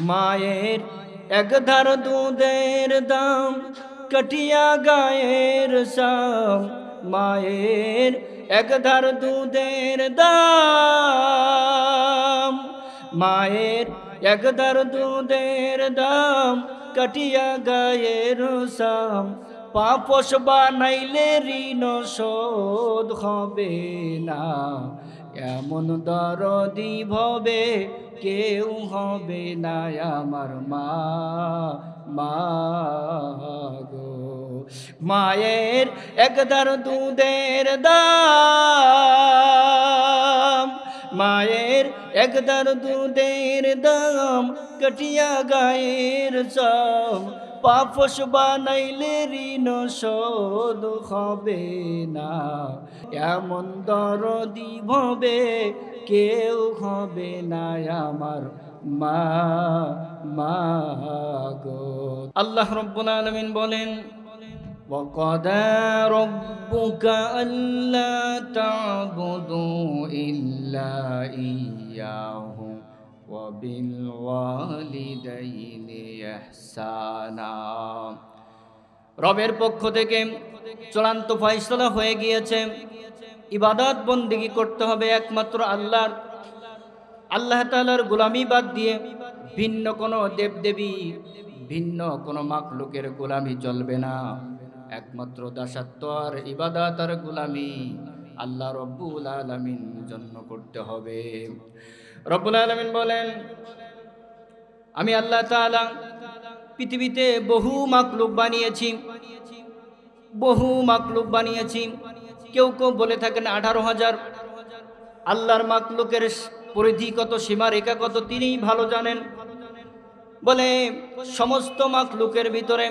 মায়ের একধার দুধের দাম কাটিয়া গায়ের সাম। মায়ের একধার দুধের দাম, মায়ের একধার দুধের দাম কাটিয়া গায়ের সাম। পাপস বানাইলে ঋণ শোধ হবে না, এমন দরদি ভবে কেউ হবে না আমার মা। মা গো, মায়ের একধার দুধের দাম, মায়ের একধার দুধের দাম কাটিয়া গায়ের চাম। পাপস বানাইলে ঋণ শোধ হবে না, এমন দরদি ভবে কেউ হবে না আমার মা। মা গো। আল্লাহ রাব্বুল আলামিন বলেন, وَقَضَى رَبُّكَ أَلَّا تَعْبُدُوا إِلَّا إِيَّاهُ وَبِالْوَالِدَيْنِ إِحْسَانًا। রবের পক্ষ থেকে চূড়ান্ত ফয়সালা হয়ে গিয়েছে, ইবাদত বন্দেগী করতে হবে একমাত্র আল্লাহর। আল্লাহ তাআলার গোলামি বাদ দিয়ে ভিন্ন কোনো দেবদেবী, ভিন্ন কোনো মাখলুকের গোলামি চলবে না। একমাত্র দাসত্ব আর ইবাদত আর গোলামি আল্লাহ রব্বুল আলামিন জন্য করতে হবে। রব্বুল আলামিন বলেন, আমি আল্লাহ তাআলা পৃথিবীতে বহু মাখলুক বানিয়েছি, বহু মাখলুক বানিয়েছি। কেউ কেউ বলে থাকেন 18,000। আল্লাহর মাখলুকের পরিধি কত, সীমা রেখা কত, তিনিই ভালো জানেন। বলে সমস্ত মাখলুকের ভিতরে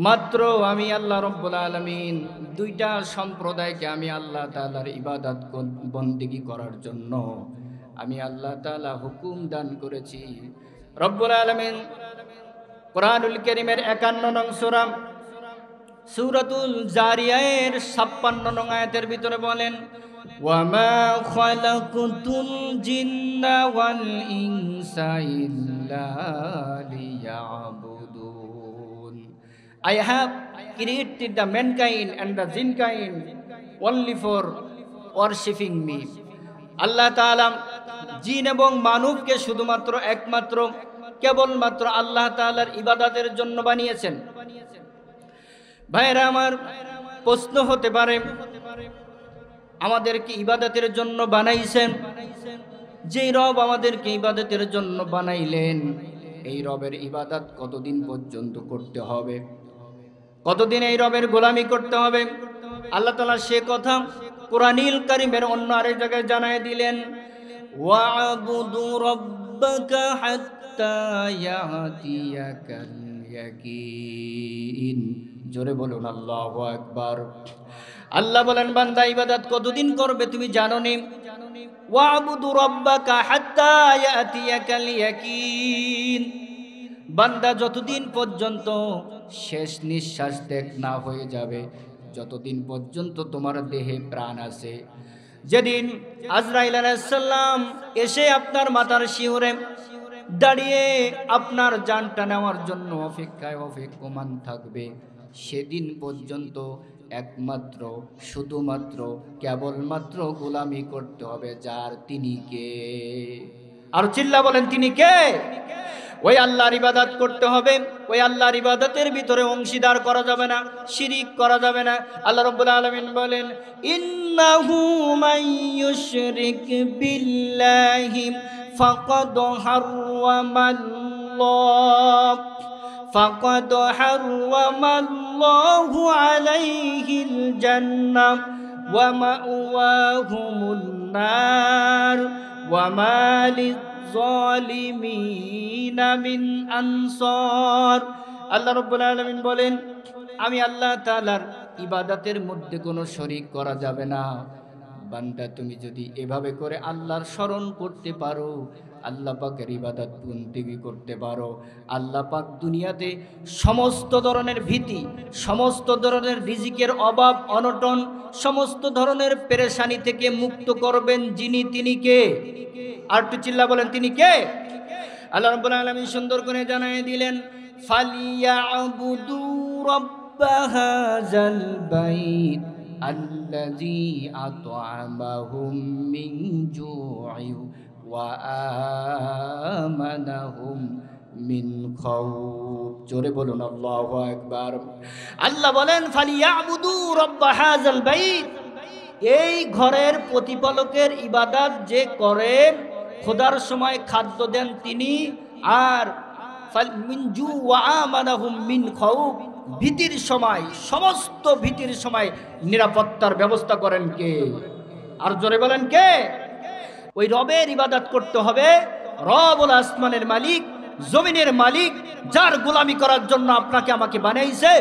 মাত্র আমি আল্লাহ রব্বুল আলামিন দুইটা সম্প্রদায়কে আমি আল্লাহ তাআলার ইবাদত বন্দেগী করার জন্য আমি আল্লাহ তাআলা হুকুম দান করেছি। রব্বুল আলামিন কোরআনুল কারীমের 51 নং সূরা সূরাতুল জারিয়ায়ের 56 নং আয়াতের ভিতরে বলেন, ওয়ামা খালাকুতুল জিন্না ওয়াল ইনসা ইল্লা লিয়াবুদুন। I have created the mankind and the jinkind only for worshiping me. আল্লাহ তাআলা জিন এবং মানবকে শুধুমাত্র একমাত্র কেবলমাত্র আল্লাহ তাআলার ইবাদতের জন্য বানিয়েছেন। ভাইরা আমার, প্রশ্ন হতে পারে, আমাদেরকে ইবাদতের জন্য বানাইছেন, যেই রব আমাদেরকে ইবাদতের জন্য বানাইলেন, এই রবের ইবাদত কতদিন পর্যন্ত করতে হবে, কতদিন এই রবের গোলামি করতে হবে? আল্লাহ তাআলা সে কথা কোরআনুল কারীমের অন্য আরেক জায়গায় জানায় দিলেন, ওয়া'বুদু রাব্বাকা হাত্তা ইয়াতিয়াকাল ইয়াকিন। জোরে বলুন আল্লাহু আকবার। আল্লাহ বলেন, বান্দা ইবাদত কতদিন করবে তুমি জানো নি? ওয়া'বুদু রাব্বাকা হাত্তা ইয়াতিয়াকাল ইয়াকিন। বান্দা যতদিন পর্যন্ত শেষ নিঃশ্বাস ত্যাগ না হয়ে যাবে, যতদিন পর্যন্ত তোমার দেহে প্রাণ আছে, যেদিন আজরাইল আলাইহিস সালাম এসে আপনার মাথার শিহরে দাঁড়িয়ে আপনার জানটা নেওয়ার জন্য অপেক্ষমান থাকবে, সেদিন পর্যন্ত একমাত্র শুধুমাত্র কেবলমাত্র গোলামি করতে হবে যার, তিনি কে? আর চিল্লা বলেন, তিনি কে? ওই আল্লাহর ইবাদত করতে হবে। ওই আল্লাহর ইবাদতের ভিতরে অংশীদার করা যাবে না, শিরিক করা যাবে না। আল্লাহ রাব্বুল আলামিন বলেন, ইন্নাহু মান ইউশরিক বিল্লাহি ফাকাদ হাররামাল্লাহু আলাইহিল জান্নাহ ওয়া মাওয়াহুমুন নার ওয়া মা লিয-যালিমিনা মিন আনসার। আল্লাহ রাব্বুল আলামিন বলেন, আমি আল্লাহ তাআলার ইবাদতের মধ্যে কোনো শরীক করা যাবে না। বান্দা তুমি যদি এভাবে করে আল্লাহর স্মরণ করতে পারো, আল্লাহ পাকের ইবাদত বন্দেগী করতে পারো, আল্লাহ পাক দুনিয়াতে সমস্ত ধরনের ভীতি, সমস্ত ধরনের রিজিকের অভাব অনটন, সমস্ত ধরনের পেরেশানি থেকে মুক্ত করবেন যিনি, তিনি কে? আর একটু চিল্লা বলেন, তিনি কে? আল্লাহ রাব্বুল আলামিন সুন্দর করে জানিয়ে দিলেন, ফালিয়াবুদু রাব্ব হাযাল বাইত আল্লাযী আত'আমাহুম মিন জু'ইন ওয়া আমানাহুম মিন খাউফ। জোরে বলুন আল্লাহু আকবার। আল্লাহ বলেন, ফালিয়াবুদু রাব্ব হাযাল বাইত, এই ঘরের প্রতিপালকের ইবাদত যে করে, খোদার সময় খাদ্য দেন তিনি, আর মিনজু ওয়া আমানাহুম মিন খাউফ, ভীতির সময়, সমস্ত ভীতির সময় নিরাপত্তার ব্যবস্থা করেন কে? আর জোরে বলেন কে? ওই রবের ইবাদত করতে হবে। রব হলো আসমানের মালিক, জমিনের মালিক, যার গোলামি করার জন্য আপনাকে আমাকে বানাইছে।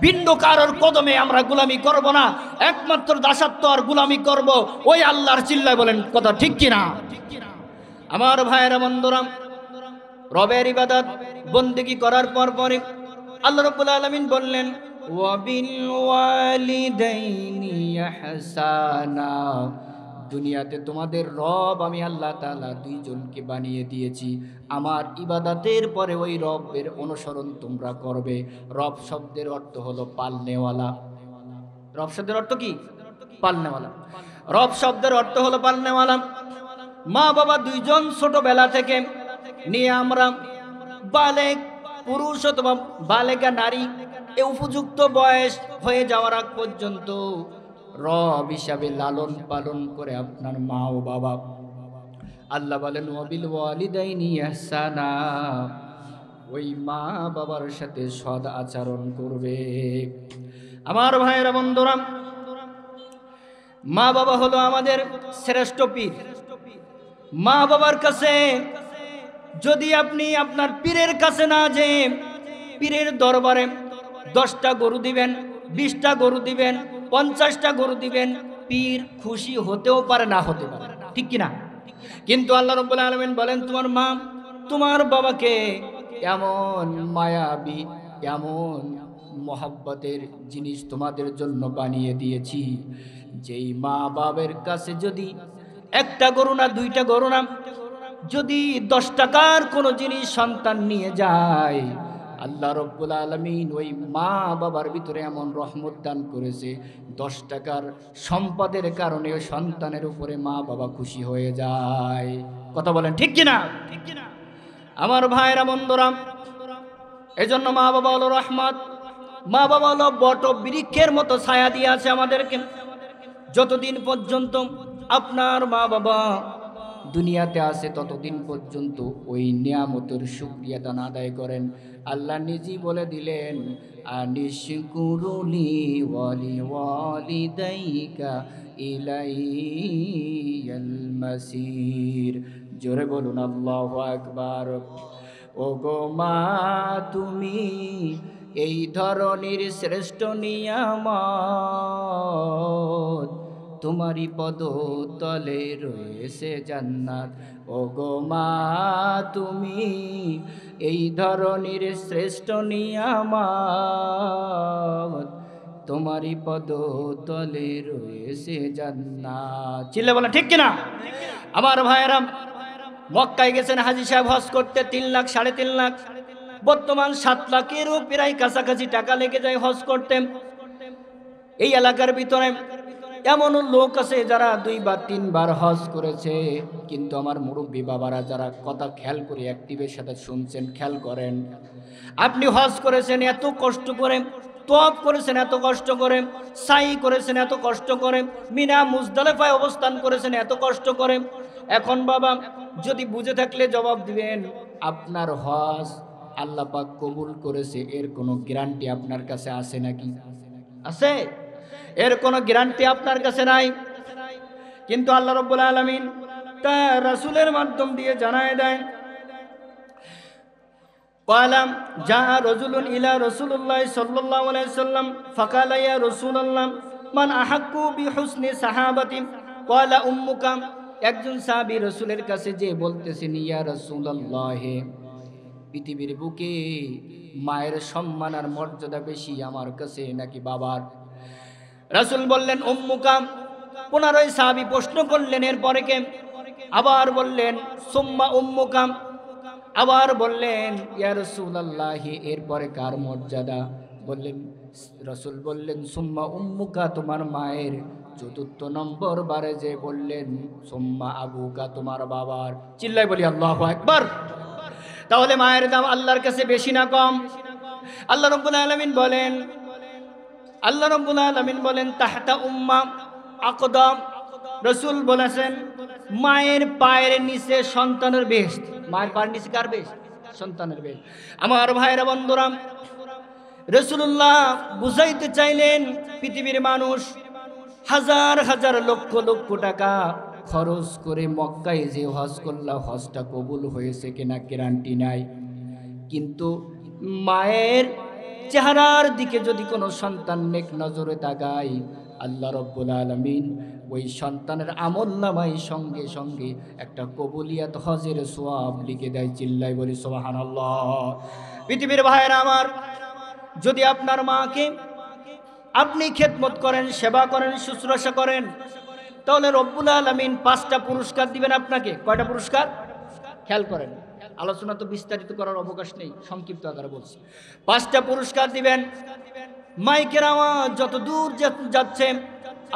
ভিন্ন কারোর কদমে আমরা গোলামি করব না, একমাত্র দাসত্ব আর গোলামি করব ওই আল্লাহর। চিল্লায় বলেন কথা ঠিক কিনা? আমার ভাইয়েরা বন্ধুরা, রবের ইবাদত বন্দেগী করার পরে আল্লাহ রাব্বুল আলামিন বললেন, ওয়াবিল ওয়ালিদাইনি ইহসানা, দুনিয়াতে তোমাদের রব আমি আল্লাহ তাআলা দুইজনকে বানিয়ে দিয়েছি। আমার ইবাদতের পরে ওই রবের অনুসরণ তোমরা করবে। রব শব্দের অর্থ হলো পালনেওয়ালা। রব শব্দের অর্থ কি? পালনেওয়ালা। রব শব্দের অর্থ হলো পালনেওয়ালা। মা বাবা দুইজন ছোটবেলা থেকে নিয়ে আমরা বালেক পুরুষ অথবা বালেকা নারী এ উপযুক্ত বয়স হয়ে যাওয়ার আগ পর্যন্ত রব হিসাবে লালন পালন করে আপনার মা ও বাবা। আল্লাহ বলেন, ওয়াবিল ওয়ালিদাইনি ইহসানা, ওই মা বাবার সাথে সদ আচরণ করবে। আমার ভাইয়েরা বন্ধুরা, মা বাবা হলো আমাদের শ্রেষ্ঠ পীর। মা বাবার কাছে যদি আপনি আপনার পীরের কাছে না যেয়ে পীরের দরবারে 10টা গরু দিবেন, 20টা গরু দিবেন, 50টা গরু দিবেন, পীর খুশি হতেও পারে, না হতে পারে, ঠিক কিনা? কিন্তু আল্লাহ রাব্বুল আলামিন বলেন, তোমার মা তোমার বাবাকে এমন মায়াবী, এমন মহব্বতের জিনিস তোমাদের জন্য বানিয়ে দিয়েছি, যেই মা বাবার কাছে যদি 1টা গরু না 2টা গরু না, যদি 10 টাকার কোনো জিনিস সন্তান নিয়ে যায়, আল্লাহ রাব্বুল আলামিন ওই মা বাবার ভিতরে এমন রহমত দান করেছে, 10 টাকার সম্পদের কারণে ওই সন্তানের উপরে মা বাবা খুশি হয়ে যায়। কথা বলেন ঠিক কিনা? আমার ভাইরা বন্ধুরা, এজন্য মা বাবা হলো রহমত। মা বাবা হলো বট বৃক্ষের মতো ছায়া দিয়ে আছে আমাদেরকে। যতদিন পর্যন্ত আপনার মা বাবা দুনিয়াতে আছে ততদিন পর্যন্ত ওই নিয়ামতের শুকরিয়া দান আদায় করেন। আল্লাহ নিজেই বলে দিলেন, আনিশকুরুলি ওয়ালি ওয়ালিদাইকা ইলাইয়াল মাসির। জোরে বলুন আল্লাহু আকবার। ও গো মা, তুমি এই ধরনের শ্রেষ্ঠ নিয়ামত, তোমারই পদতলে রয়েছে জান্নাত। ও গো মা, তুমি এই ধরনের শ্রেষ্ঠ নিয়ামত, তোমারই পদতলে রয়েছে জান্নাত। চিল্লা বলা ঠিক কিনা? আমার ভাইয়েরা, মক্কায় গেছেন হাজী সাহেব হজ করতে, 3 লাখ 3.5 লাখ, বর্তমান 7 লাখেরও প্রায় কাছাকাছি টাকা লেগে যায় হজ করতে। এই এলাকার ভিতরে এমন লোক আছে যারা 2 বা 3 বার হজ করেছে। কিন্তু আমার মুরব্বী বাবারা যারা কথা খেয়াল করে অ্যাক্টিভের সাথে শুনছেন, খেয়াল করেন, আপনি হজ করেছেন এত কষ্ট করে, তওয়াফ করেছেন এত কষ্ট করে, সাই করেছেন এত কষ্ট করে, মিনা মুজদালিফায় অবস্থান করেছেন এত কষ্ট করে। এখন বাবা যদি বুঝে থাকলে জবাব দিবেন, আপনার হজ আল্লাহ পাক কবুল করেছে এর কোনো গ্যারান্টি আপনার কাছে আছে নাকি? আছে? এর কোনো গ্যারান্টি আপনার কাছে নাই। কিন্তু আল্লাহ রাব্বুল আলামিন তার রাসূলের মাধ্যম দিয়ে জানায় দেন, ক্বালা জা রাজুলুন ইলা রাসূলুল্লাহ সাল্লাল্লাহু আলাইহি সাল্লাম ফাকালা ইয়া রাসূলুল্লাহ মান আহাক্কু বিহুসনি সাহাবাতি ক্বালা উম্মুকা। একজন সাহাবী রাসূলের কাছে যে বলতেছেন, ইয়া রাসূলুল্লাহ, পৃথিবীর বুকে মায়ের সম্মান আর মর্যাদা বেশি আমার কাছে নাকি বাবার? রাসূল বললেন উম্মুকা। পুনরায় সাহাবী প্রশ্ন করলেন, এরপরে কে? আবার বললেন সুম্মা উম্মুকা। আবার বললেন, ইয়া রাসূলুল্লাহ, এরপরে কার মর্যাদা? বললেন, রাসূল বললেন, সুম্মা উম্মুকা, তোমার মায়ের। চতুর্থ নম্বর বারে যে বললেন, সুম্মা আবুকা, তোমার বাবার। চিল্লাই বলি আল্লাহু আকবার। তাহলে মায়ের দাম আল্লাহর কাছে বেশি না কম? আল্লাহ রাব্বুল আলামিন বলেন, তাহতা উম্মা আকদাম। রাসূল বলেছেন, মায়ের পায়ের নিচে সন্তানের বেহেশত। মায়ের পায়ের নিচে কার বেহেশত? সন্তানের বেহেশত। আমার ভাইরা বন্ধুরা, রাসূলুল্লাহ বুঝাইতে চাইলেন, পৃথিবীর মানুষ হাজার হাজার লক্ষ লক্ষ টাকা খরচ করে মক্কায় যে হজ করলা, হজটা কবুল হয়েছে কিনা গ্যারান্টি নাই। কিন্তু মায়ের চেহারার দিকে যদি কোনো সন্তান নেক নজরে তাকায়, আল্লাহ রাব্বুল আলামিন ওই সন্তানের আমলনামায় সঙ্গে সঙ্গে একটা কবুলিয়াত হজের সওয়াব লিখে দেয়। চিল্লাই বলি সুবহানাল্লাহ। পৃথিবীর ভাইয়েরা আমার, যদি আপনার মাকে আপনি খেদমত করেন, সেবা করেন, শুশ্রূষা করেন, তাহলে রব্বুল আলামিন 5টা পুরস্কার দিবেন আপনাকে। কয়টা পুরস্কার? খেয়াল করেন, আলোচনা তো বিস্তারিত করার অবকাশ নেই, সংক্ষিপ্ত আকারে বলছি। 5টা পুরস্কার দিবেন। মাইকের আওয়াজ যত দূর যাচ্ছে,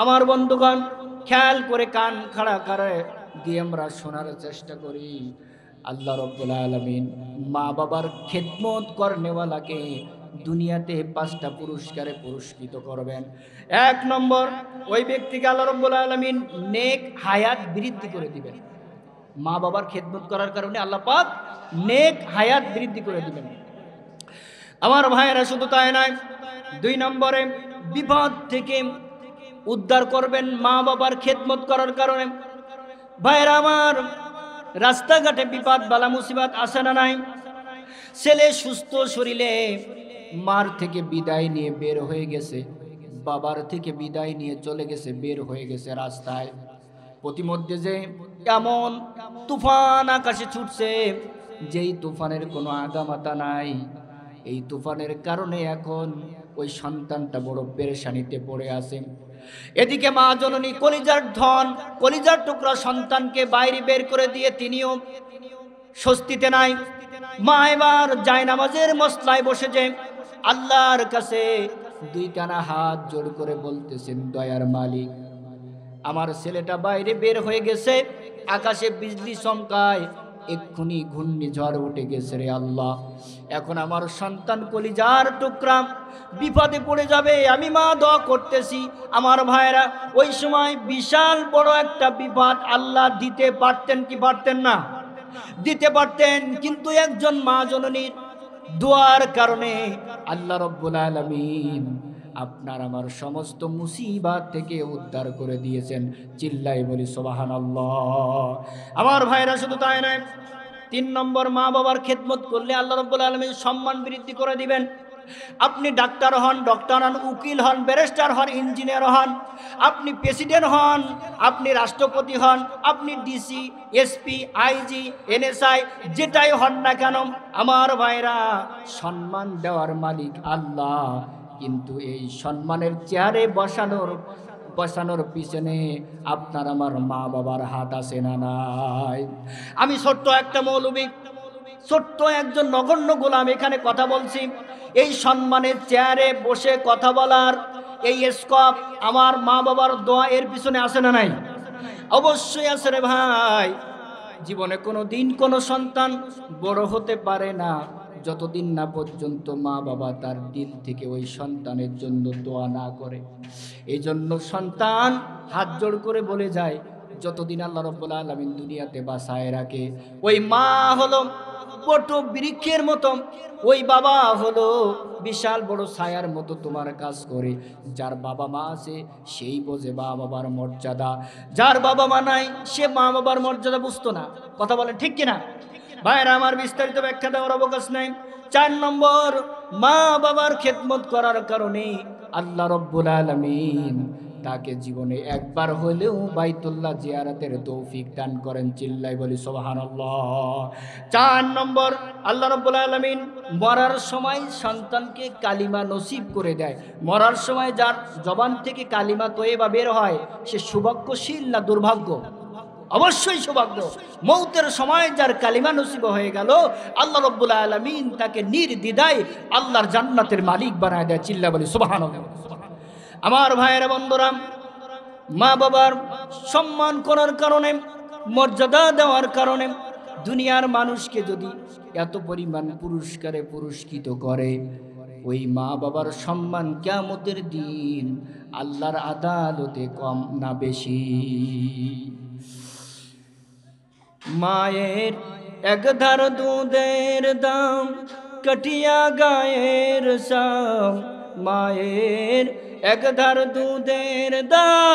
আমার বন্ধুগণ খেয়াল করে কান খাড়া করে দিয়ে আমরা শোনার চেষ্টা করি। আল্লাহ রাব্বুল আলামিন মা বাবার খেদমত করনেওয়ালাকে দুনিয়াতে 5টা পুরস্কারে পুরস্কৃত করবেন। 1 নম্বর, ওই ব্যক্তিকে আল্লাহ রাব্বুল আলামিন নেক হায়াত বৃদ্ধি করে দিবেন। মা বাবার খেদমত করার কারণে আল্লাহ পাক নেক হায়াত বৃদ্ধি করে দিবেন। আমার ভাইয়েরা, শুধু তাই নয়, 2 নম্বরে বিপদ থেকে উদ্ধার করবেন মা বাবার খেদমত করার কারণে। ভাইয়েরা আমার, রাস্তাঘাটে বিপদ বালা মুসিবত আসে না নাই? ছেলে সুস্থ শরীরে মার থেকে বিদায় নিয়ে বের হয়ে গেছে, বাবার থেকে বিদায় নিয়ে চলে গেছে, বের হয়ে গেছে রাস্তায়। প্রতিমধ্যে যে এমন তুফান আকাশে ছুটছে, যেই তুফানের কোনো আগামাতা নাই। এই তুফানের কারণে এখন ওই সন্তানটা বড় পেরেশানিতে পড়ে আছে। এদিকে মা জননী কলিজার ধন, কলিজার টুকরা সন্তানকে বাইরে বের করে দিয়ে তিনিও স্বস্তিতে নাই। মা এবার জায়নামাজের মসলায় বসে যে আল্লাহর কাছে 2 কানা হাত জোড় করে বলতেছেন, দয়ার মালিক, আমার ছেলেটা বাইরে বের হয়ে গেছে, আকাশে বিজলি চমকায়, এক্ষুনি ঘূর্ণিঝড় উঠে গেছে রে আল্লাহ। এখন আমার সন্তান কলিজার টুকরা বিপদে পড়ে যাবে, আমি মা দোয়া করতেছি। আমার ভাইরা, ওই সময় বিশাল বড় একটা বিপদ আল্লাহ দিতে পারতেন কি পারতেন না? দিতে পারতেন, কিন্তু একজন মা জননীর দোয়ার কারণে আল্লাহ রাব্বুল আলামিন আপনার আমার সমস্ত মুসিবত থেকে উদ্ধার করে দিয়েছেন। চিল্লাই বলি সুবহানাল্লাহ। আমার ভাইরা, শুধু তাই নয়, 3 নম্বর, মা বাবার খেদমত করলে আল্লাহ রাব্বুল আলামিন সম্মান বৃদ্ধি করে দিবেন। আপনি ডাক্তার হন, উকিল হন, ব্যারিস্টার হন, ইঞ্জিনিয়ার হন, আপনি প্রেসিডেন্ট হন, আপনি রাষ্ট্রপতি হন, আপনি ডিসি, এসপি, আইজি, এনএসআই, যেটাই হন না কেন, আমার ভাইরা, সম্মান দেওয়ার মালিক আল্লাহ। কিন্তু এই সম্মানের চেয়ারে বসানোর পিছনে আপনার আমার মা বাবার হাত আছে না নাই? আমি ছোট্ট একটা মৌলবী, ছোট্ট একজন নগণ্য গোলাম এখানে কথা বলছি। এই সম্মানের চেয়ারে বসে কথা বলার এই স্কোপ আমার মা বাবার দোয়া এর পিছনে আছে না নাই? অবশ্যই আছে রে ভাই। জীবনে কোনো দিন কোনো সন্তান বড় হতে পারে না যতদিন না পর্যন্ত মা বাবা তার দিল থেকে ওই সন্তানের জন্য দোয়া না করে। এই জন্য সন্তান হাত জোড় করে বলে যায়, যতদিন আল্লাহ রাব্বুল আলামিন দুনিয়াতে বাঁচায় রাখে, ওই মা হলো বট বৃক্ষের মতো, ওই বাবা হলো বিশাল বড় ছায়ার মতো তোমার কাজ করে। যার বাবা মা আছে সেই বোঝে মা বাবার মর্যাদা, যার বাবা মা নাই সে মা বাবার মর্যাদা বুঝতো না। কথা বলেন ঠিক কিনা? ভাইরা আমার, বিস্তারিত ব্যাখ্যা দেওয়ার অবকাশ নাই। 4 নম্বর, মা বাবার খেদমত করার কারণে আল্লাহ রাব্বুল আলামিন তাকে জীবনে একবার হলেও বাইতুল্লাহ জিয়ারতের তৌফিক দান করেন। চিল্লাই বলি সুবহানাল্লাহ। 4 নম্বর, আল্লাহ রাব্বুল আলামিন মরার সময় সন্তানকে কালিমা নসিব করে দেয়। মরার সময় যার জবান থেকে কালিমা তয়্যিবা বের হয়, সে সৌভাগ্যশীল না দুর্ভাগ্য? অবশ্যই সৌভাগ্য। মৌতের সময় যার কালিমা নসিব হয়ে গেল, আল্লাহ রাব্বুল আলামিন তাকে নির্দ্বিধায় আল্লাহর জান্নাতের মালিক বানায় দেয়। চিল্লা বলি সুবহানাল্লাহ। আমার ভাইয়েরা বন্ধুরা, মা বাবার সম্মান করার কারণে, মর্যাদা দেওয়ার কারণে দুনিয়ার মানুষকে যদি এত পরিমাণ পুরস্কারে পুরস্কৃত করে, ওই মা বাবার সম্মান কিয়ামতের দিন আল্লাহর আদালতে কম না বেশি? মায়ের একধার দুধের দাম কাটিয়া গায়ের সাম, মায়ের একধার দুধের দাম,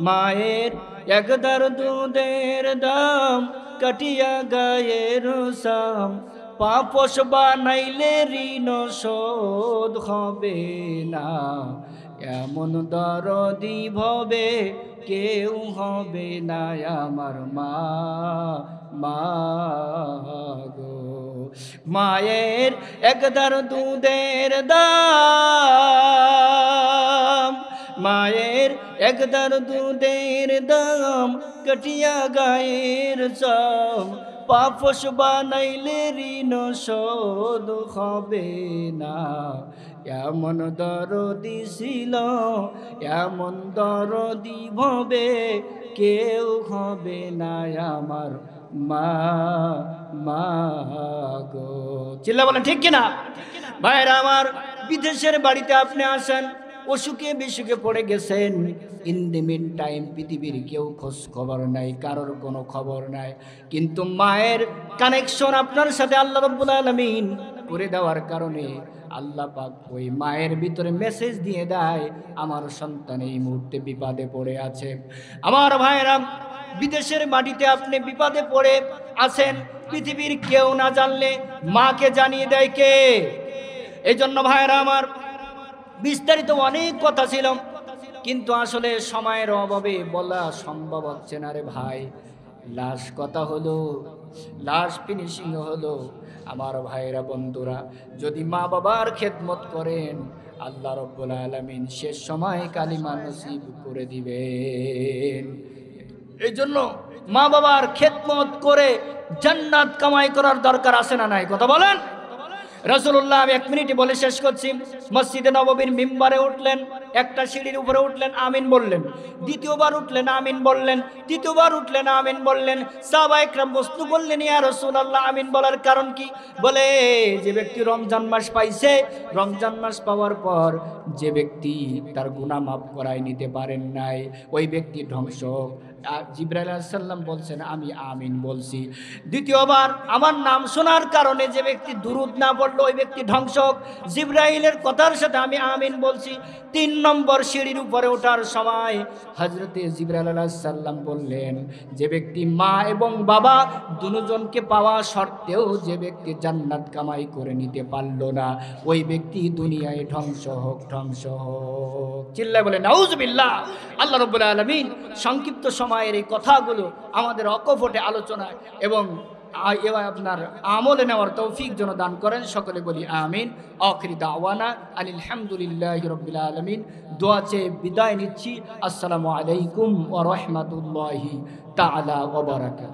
মায়ের একধার দুধের দাম কাটিয়া গায়ের সাম, পাপস বানাইলে ঋণ শোধ হবে না, এমন দরদি ভবে কেউ হবে না আমার মা। মা গো, মায়ের একদার দুধের দাম, মায়ের একদার দুধের দাম কাটিয়া গায়ের চাম, পাপস বানাইলে ঋণ শোধ হবে না, এমন দরদি ছিল, এমন দরদি ভবে কেউ হবে না আমার মা। মা গো, চিল্লা বলেন ঠিক কিনা? ভাইরা আমার, বিদেশের বাড়িতে আপনি আসেন, অসুখে বিসুখে পড়ে গেছেন, ইন দি মিন টাইম পৃথিবীর কেউ খোঁজ খবর নাই, কারোর কোনো খবর নাই, কিন্তু মায়ের কানেকশন আপনার সাথে আল্লাহ রাব্বুল আলামিন করে দেওয়ার কারণে আল্লাহ পাক ওই মায়ের ভিতরে মেসেজ দিয়ে দেয়, আমার সন্তান এই মুহূর্তে বিপদে পড়ে আছে। আমার ভাইরা, বিদেশের মাটিতে আপনি বিপদে পড়ে আছেন, পৃথিবীর কেউ না জানলে মাকে জানিয়ে দেয় কে? এই জন্য ভাইরা আমার, বিস্তারিত অনেক কথা ছিল, কিন্তু আসলে সময়ের অভাবে বলা সম্ভব হচ্ছে না রে ভাই। লাশ কথা হলো, লাশ ফিনিশিং হলো। আমার ভাইরা বন্ধুরা, যদি মা বাবার খেদমত করেন, আল্লাহ রাব্বুল আলামিন শেষ সময় কালিমা নসিব করে দিবেন। এই জন্য মা বাবার খেদমত করে জান্নাত কামাই করার দরকার আছে না নাই? কথা বলেন। রাসূলুল্লাহ, আমি 1 মিনিটে বলে শেষ করছি, মসজিদে নববীর মিম্বারে উঠলেন, একটা সিঁড়ির উপরে উঠলেন, আমিন বললেন, দ্বিতীয়বার উঠলেন, আমিন বললেন, তৃতীয়বার উঠলেন, আমিন বললেন। সাহাবা একরাম প্রশ্ন করলেন, ইয়া রাসূলুল্লাহ, আমিন বলার কারণ কি? বলে, যে ব্যক্তি রমজান মাস পাইছে, রমজান মাস পাওয়ার পর যে ব্যক্তি তার গুনাহ মাফ করায় নিতে পারেন নাই, ওই ব্যক্তি ধ্বংস। জিবরাইল আলাইহিস সালাম বলছেন, আমি আমিন বলছি। দ্বিতীয়বার আমার নাম শোনার কারণে যে ব্যক্তি দুরূদ না পড়লো, ওই ব্যক্তি ধ্বংস। জিবরাইলের কথার সাথে আমি আমিন বলছি। 3 নম্বর সিঁড়ির উপরে ওঠার সময় হযরতে জিবরাইল আলাইহিস সালাম বললেন, যে ব্যক্তি মা এবং বাবা দুজনকে পাওয়া সত্ত্বেও যে ব্যক্তি জান্নাত কামাই করে নিতে পারলো না, ওই ব্যক্তি দুনিয়ায় ধ্বংস হোক, ধ্বংস হোক। চিল্লায় বলে নাউজুবিল্লাহ। আল্লাহ রাব্বুল আলামিন সংক্ষিপ্ত সময়ের এই কথাগুলো আমাদের অকপটে আলোচনায় এবং আপনার আমলে নেওয়ার তৌফিক যেন দান করেন। সকলে বলি আমিন। আখিরি দাওয়ানা আনিল হামদুলিল্লাহি রাব্বিল আলামিন। দোয়া চেয়ে বিদায় নিচ্ছি। আসসালামু আলাইকুম ওয়া রাহমাতুল্লাহি তাআলা ওয়া বারাকাতুহু।